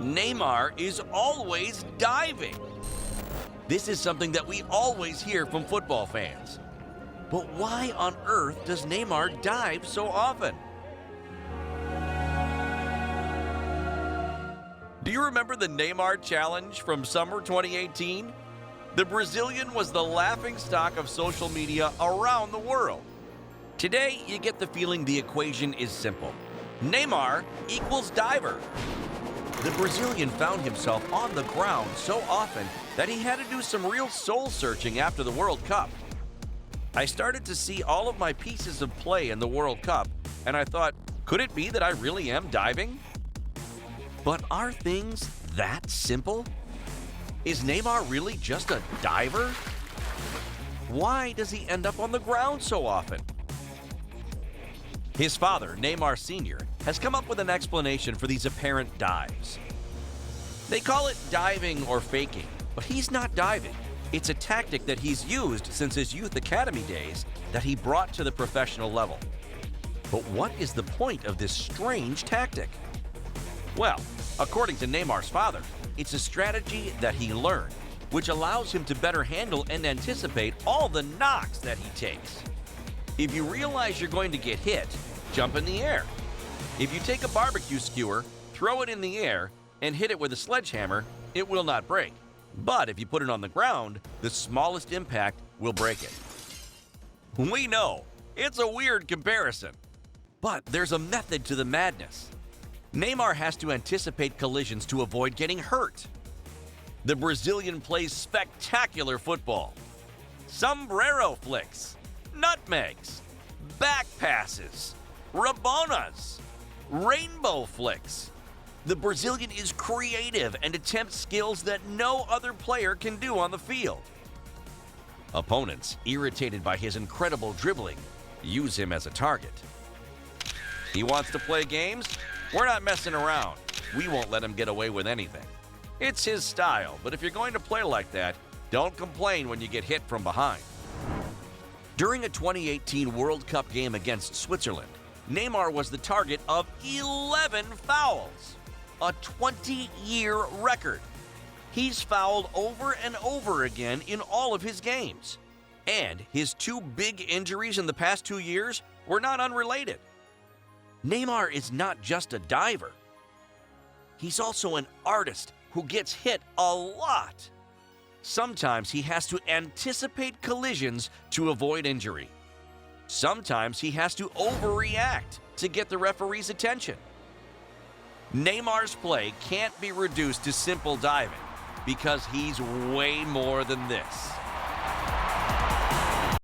Neymar is always diving. This is something that we always hear from football fans. But why on earth does Neymar dive so often? Do you remember the Neymar challenge from summer 2018? The Brazilian was the laughingstock of social media around the world. Today, you get the feeling the equation is simple. Neymar equals diver. The Brazilian found himself on the ground so often that he had to do some real soul-searching after the World Cup. I started to see all of my pieces of play in the World Cup, and I thought, could it be that I really am diving? But are things that simple? Is Neymar really just a diver? Why does he end up on the ground so often? His father, Neymar Sr., has come up with an explanation for these apparent dives. They call it diving or faking, but he's not diving. It's a tactic that he's used since his youth academy days that he brought to the professional level. But what is the point of this strange tactic? Well, according to Neymar's father, it's a strategy that he learned, which allows him to better handle and anticipate all the knocks that he takes. If you realize you're going to get hit, jump in the air. If you take a barbecue skewer, throw it in the air, and hit it with a sledgehammer, it will not break. But if you put it on the ground, the smallest impact will break it. We know, it's a weird comparison. But there's a method to the madness. Neymar has to anticipate collisions to avoid getting hurt. The Brazilian plays spectacular football. Sombrero flicks, nutmegs, back passes, rabonas, rainbow flicks. The Brazilian is creative and attempts skills that no other player can do on the field. Opponents, irritated by his incredible dribbling, use him as a target. He wants to play games? We're not messing around. We won't let him get away with anything. It's his style, but if you're going to play like that, don't complain when you get hit from behind. During a 2018 World Cup game against Switzerland, Neymar was the target of 11 fouls, a 20-year record. He's fouled over and over again in all of his games. And his two big injuries in the past 2 years were not unrelated. Neymar is not just a diver. He's also an artist who gets hit a lot. Sometimes he has to anticipate collisions to avoid injury. Sometimes he has to overreact to get the referee's attention. Neymar's play can't be reduced to simple diving because he's way more than this.